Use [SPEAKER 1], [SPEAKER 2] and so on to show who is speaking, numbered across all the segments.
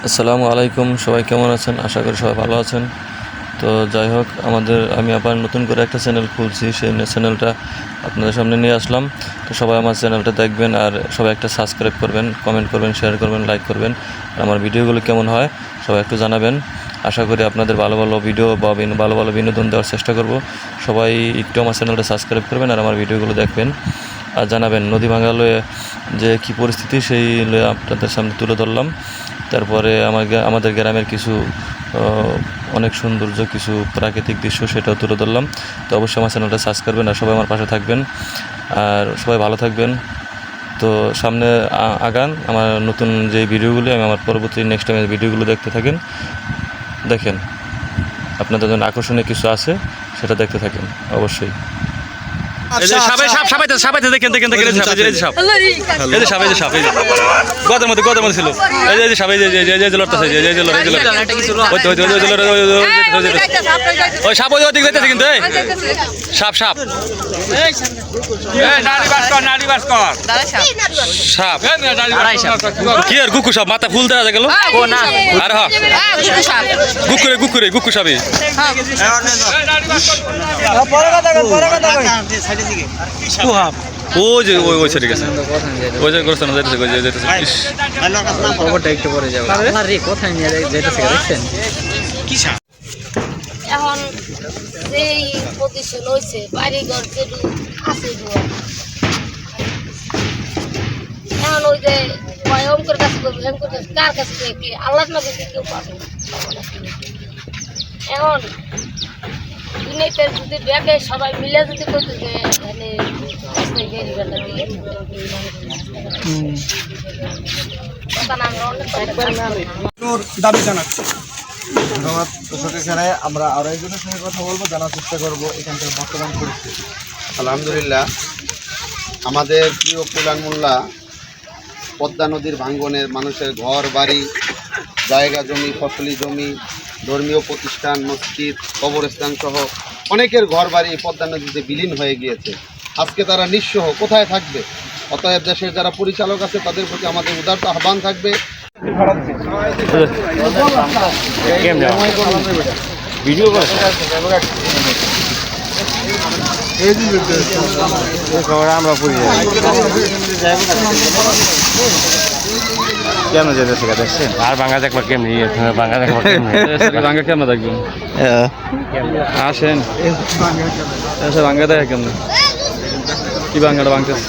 [SPEAKER 1] আসসালামু আলাইকুম, সবাই কেমন আছেন? আশা করি সবাই ভালো আছেন। তো যাই হোক, আমি আবার নতুন করে একটা চ্যানেল খুলছি, সেই চ্যানেলটা আপনাদের সামনে নিয়ে আসলাম। তো সবাই আমার চ্যানেলটা দেখবেন, আর সবাই একটা সাবস্ক্রাইব করবেন, কমেন্ট করবেন, শেয়ার করবেন, লাইক করবেন। আর আমার ভিডিওগুলো কেমন হয় সবাই একটু জানাবেন। আশা করি আপনাদের ভালো ভালো ভিডিও বা ভালো ভালো বিনোদন দেওয়ার চেষ্টা করব। সবাই একটু আমার চ্যানেলটা সাবস্ক্রাইব করবেন আর আমার ভিডিওগুলো দেখবেন আর জানাবেন। নদী ভাঙা লয়ে যে কী পরিস্থিতি, সেই লয়ে আপনাদের সামনে তুলে ধরলাম। তারপরে আমাদের গ্রামের কিছু অনেক সৌন্দর্য, কিছু প্রাকৃতিক দৃশ্য, সেটাও তুলে ধরলাম। তো অবশ্যই আমার চ্যানেলটা সাবস্ক্রাইব করবেন আর সবাই আমার পাশে থাকবেন, আর সবাই ভালো থাকবেন। তো সামনে আগান আমার নতুন যে ভিডিওগুলি, আমি আমার পরবর্তী নেক্সট টাইমের ভিডিওগুলো দেখতে দেখেন আপনাদের জন্য আকর্ষণীয় কিছু আছে, সেটা দেখতে থাকেন অবশ্যই। মাথা ফুল দেওয়া গেল আর গুকুরে সাপে ওই যে ওই সাইডে গেছে, ওই যে করছে না, একটু পরে যাবো। কোথায় নিয়ে যেতেছে দেখছেন?
[SPEAKER 2] এখন যেই প্রতিষ্ঠান হয়েছে বাড়িঘর যেটু আছে, এখন ওই যে অঙ্কের কাছে করবে, অঙ্কের কাছে কার কাছে কি আল্লাহ নবী কেউ পাবে। এখন যদি ব্যাগে সবাই মিলে যদি করতে যে
[SPEAKER 3] দাবি জানাচ্ছি।
[SPEAKER 4] ধন্যবাদ। এখানে আমরা আরো একজনের সঙ্গে কথা বলবো, জানার চেষ্টা করবো এখানকার বর্তমান পরিস্থিতি।
[SPEAKER 5] আলহামদুলিল্লাহ, আমাদের প্রিয় কুলান মোল্লা পদ্মা নদীর ভাঙ্গনের মানুষের ঘর বাড়ি, জায়গা জমি, ফসলি জমি, ধর্মীয় প্রতিষ্ঠান, মসজিদ, কবরস্থান সহ অনেকের ঘর বাড়ি পদ্মা নদীতে বিলীন হয়ে গিয়েছে। আজকে তারা নিঃস্ব কোথায় থাকবে? অতএব দেশের যারা পরিচালক আছে তাদের প্রতি আমাদের উদারত আহ্বান থাকবে।
[SPEAKER 4] কেন যেতেছে দেখছেন?
[SPEAKER 1] আর বাংলা দেখবা কেমনি, বাংলা দেখবা বাংলা কেমন দেখবেন? আসেন বাংলা দেখে কেমন, কি বাংলাটা বাংলাদেশ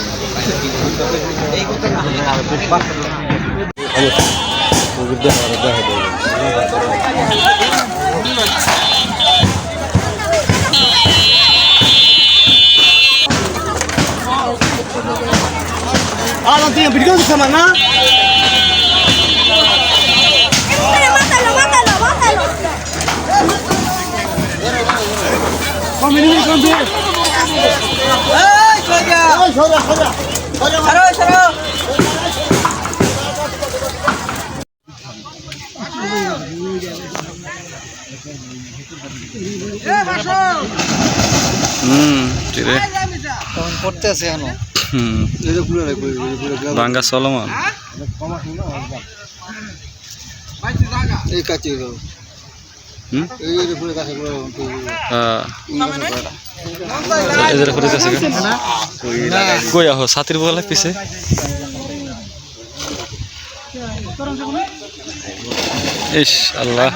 [SPEAKER 3] ভিডিও দিচ্ছে আমার না।
[SPEAKER 4] করতে আছে এখনো
[SPEAKER 1] বাংলা চলমান
[SPEAKER 4] এই কাছে
[SPEAKER 1] কই আহ ছাতির বলে পিছে ইস আল্লাহ।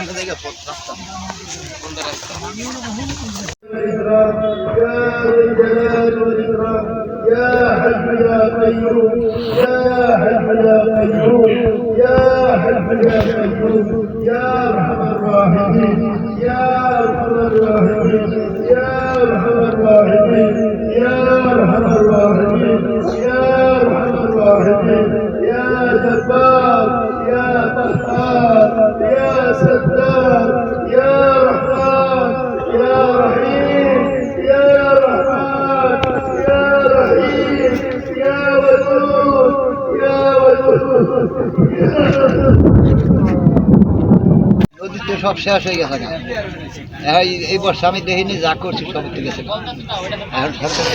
[SPEAKER 6] নদীতে সব শেষ হয়ে গেছে এখন এই বর্ষা আমি দেখিনি যা করছি সব ঠিক আছে এখন সরকার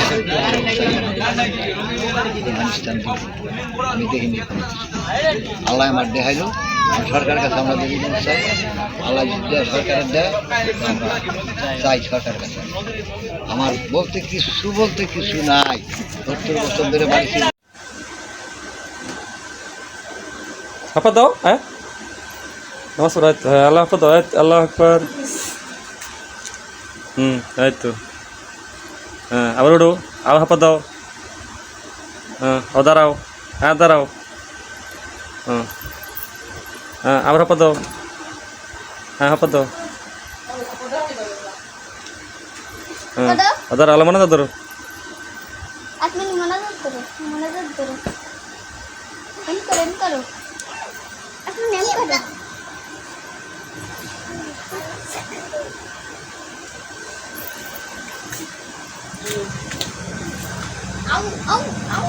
[SPEAKER 6] অনুষ্ঠান আমি দেখিনি এখন। আল্লাহ আমার দেখাইলো সরকারের কাছে আমরা দেখি চাই আল্লাহ যদি সরকারের দেয় আমরা চাই সরকারের কাছে। আমার বলতে কিছু নাই 70 বছর ধরে বাড়ি ছিল।
[SPEAKER 1] হাফা দাও, হ্যাঁ নামাজ পড়ো, হ্যাঁ আল্লাহ হাফা দাও, আল্লাহ আকবার। এই তো, হ্যাঁ আবার উঠো, আবার হাফা দাও, হ্যাঁ ও দাঁড়াও, হ্যাঁ দাঁড়াও, হ্যাঁ হ্যাঁ আবার হাফা দাও, হ্যাঁ হাফা দাও, হ্যাঁ দাঁড়া আল্লাহ মানে ধরো।
[SPEAKER 7] আপনি মনোযোগ করো এম করো আপনি এম করো আউ আউ আউ